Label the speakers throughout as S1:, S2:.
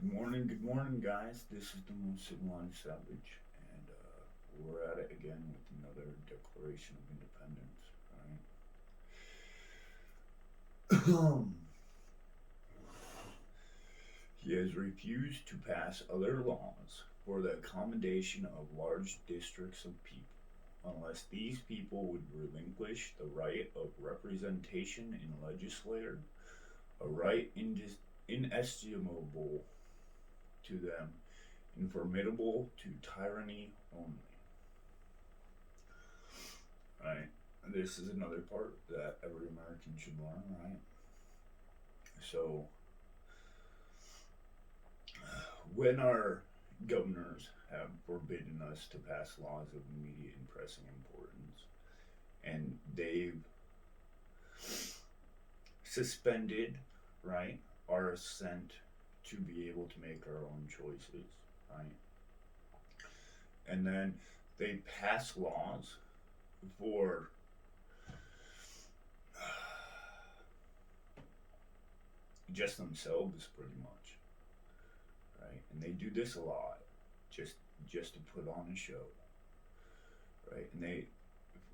S1: Good morning, guys. This is the most civilized savage, and we're at it again with another Declaration of Independence. Right? He has refused to pass other laws for the accommodation of large districts of people, unless these people would relinquish the right of representation in legislature, a right inestimable to them and formidable to tyranny only. Right? This is another part that every American should learn, right? So, when our governors have forbidden us to pass laws of immediate and pressing importance, and they've suspended, right, our assent to be able to make our own choices, right? And then they pass laws for just themselves, pretty much, right? And they do this a lot, just just to put on a show, right? And they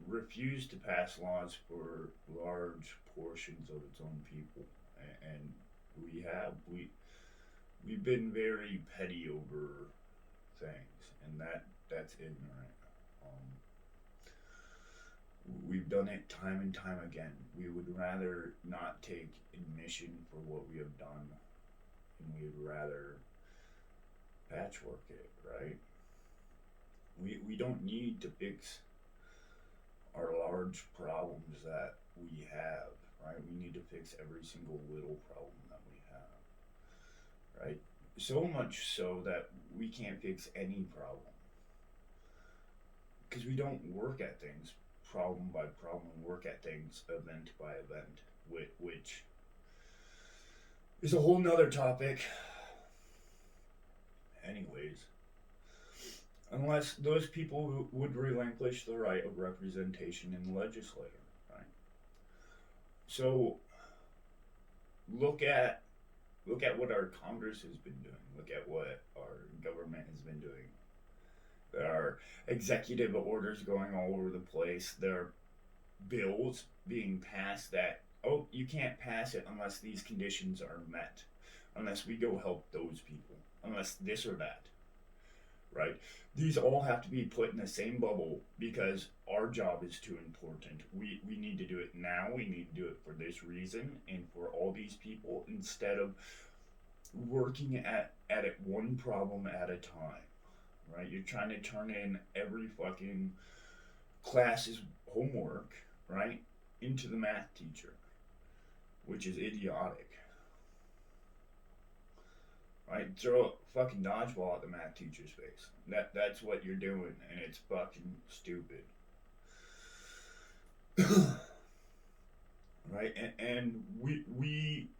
S1: refuse to pass laws for large portions of its own people, and we've been very petty over things, and that's ignorant. Um, we've done it time and time again. We would rather not take admission for what we have done, and we'd rather patchwork it, right? We don't need to fix our large problems that we have, right? We need to fix every single little problem that we have, right? So much so that we can't fix any problem because we don't work at things problem by problem, work at things event by event, which is a whole nother topic. Anyways, unless those people would relinquish the right of representation in the legislature, right? So look at what our Congress has been doing. Look at what our government has been doing. There are executive orders going all over the place. There are bills being passed that, oh, you can't pass it unless these conditions are met, unless we go help those people, unless this or that, right? These all have to be put in the same bubble because our job is too important. We need to do it now. We need to do it for this reason and for all these people instead of working at it one problem at a time, right? You're trying to turn in every fucking class's homework, right, into the math teacher, which is idiotic. Right? Throw a fucking dodgeball at the math teacher's face. That's what you're doing, and it's fucking stupid. Right? And we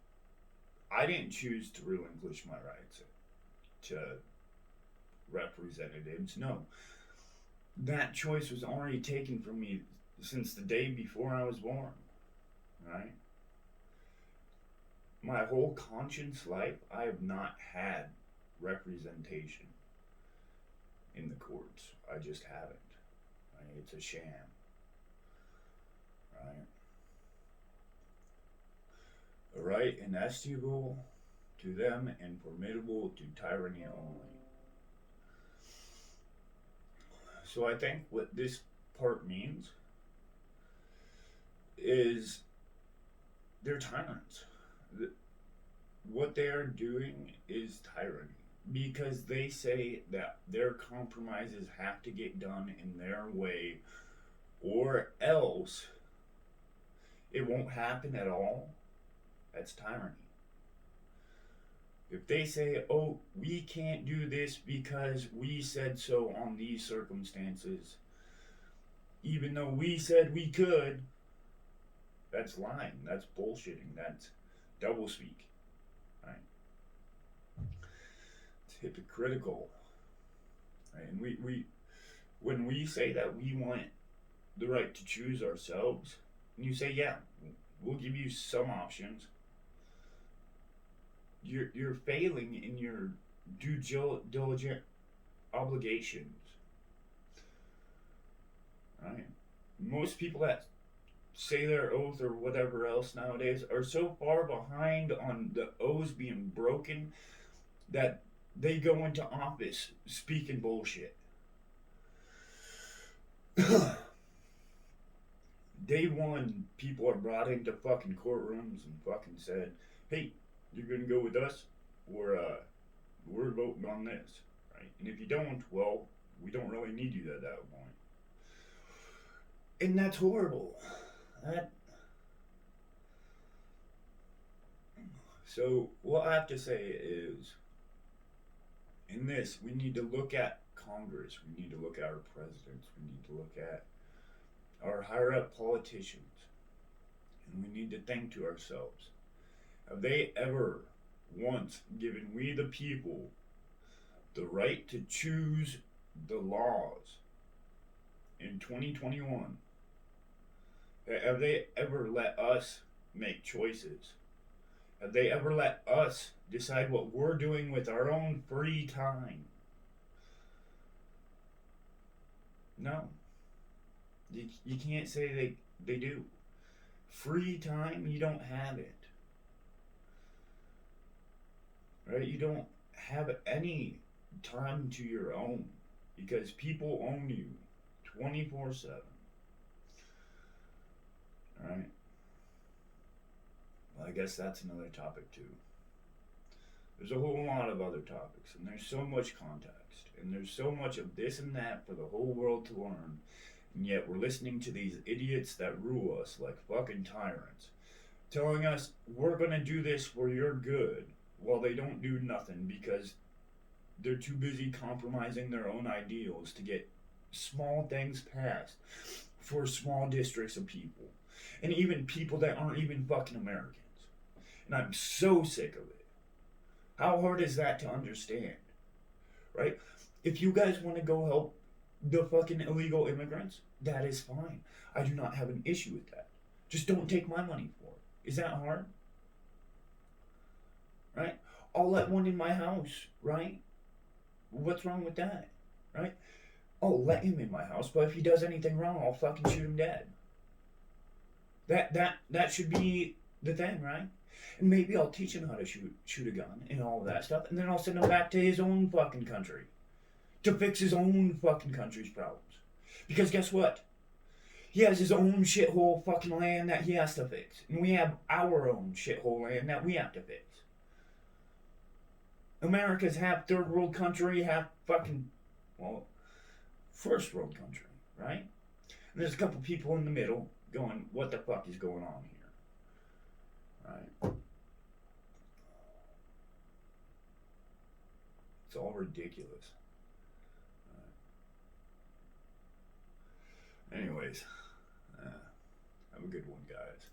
S1: I didn't choose to relinquish my rights to representatives. No, that choice was already taken from me since the day before I was born. Right? My whole conscious life, I have not had representation in the courts. I just haven't. Right? It's a sham. Right? A right inestimable to them and formidable to tyranny only. So I think what this part means is they're tyrants. What they are doing is tyranny because they say that their compromises have to get done in their way or else it won't happen at all. That's tyranny. If they say, oh, we can't do this because we said so on these circumstances, even though we said we could, that's lying. That's bullshitting. That's doublespeak. Right? It's hypocritical. Right? And when we say that we want the right to choose ourselves, and you say, yeah, we'll give you some options, you're failing in your diligent obligations, right? Most people that say their oath or whatever else nowadays are so far behind on the oaths being broken that they go into office speaking bullshit. Day one, people are brought into fucking courtrooms and fucking said, "Hey, you're gonna go with us, or we're voting on this, right? And if you don't, well, we don't really need you at that point." And that's horrible. That So what I have to say is, in this, we need to look at Congress. We need to look at our presidents. We need to look at our higher up politicians, and we need to think to ourselves: have they ever once given we the people the right to choose the laws in 2021? Have they ever let us make choices? Have they ever let us decide what we're doing with our own free time? No. You can't say they do. Free time, you don't have it. Right? You don't have any time to your own because people own you 24/7. Right? Well, I guess that's another topic too. There's a whole lot of other topics, and there's so much context, and there's so much of this and that for the whole world to learn, and yet we're listening to these idiots that rule us like fucking tyrants, telling us we're gonna do this for your good, while they don't do nothing because they're too busy compromising their own ideals to get small things passed for small districts of people, and even people that aren't even fucking Americans. And I'm so sick of it. How hard is that to understand? Right? If you guys want to go help the fucking illegal immigrants, that is fine. I do not have an issue with that. Just don't take my money for it. Is that hard? Right? I'll let one in my house, right? What's wrong with that? Right? I'll let him in my house, but if he does anything wrong, I'll fucking shoot him dead. That should be the thing, right? And maybe I'll teach him how to shoot a gun and all of that stuff, and then I'll send him back to his own fucking country to fix his own fucking country's problems. Because guess what? He has his own shithole fucking land that he has to fix, and we have our own shithole land that we have to fix. America's half third world country, half fucking, well, first world country, right? And there's a couple people in the middle going, what the fuck is going on here? Right? It's all ridiculous. Anyways, have a good one, guys.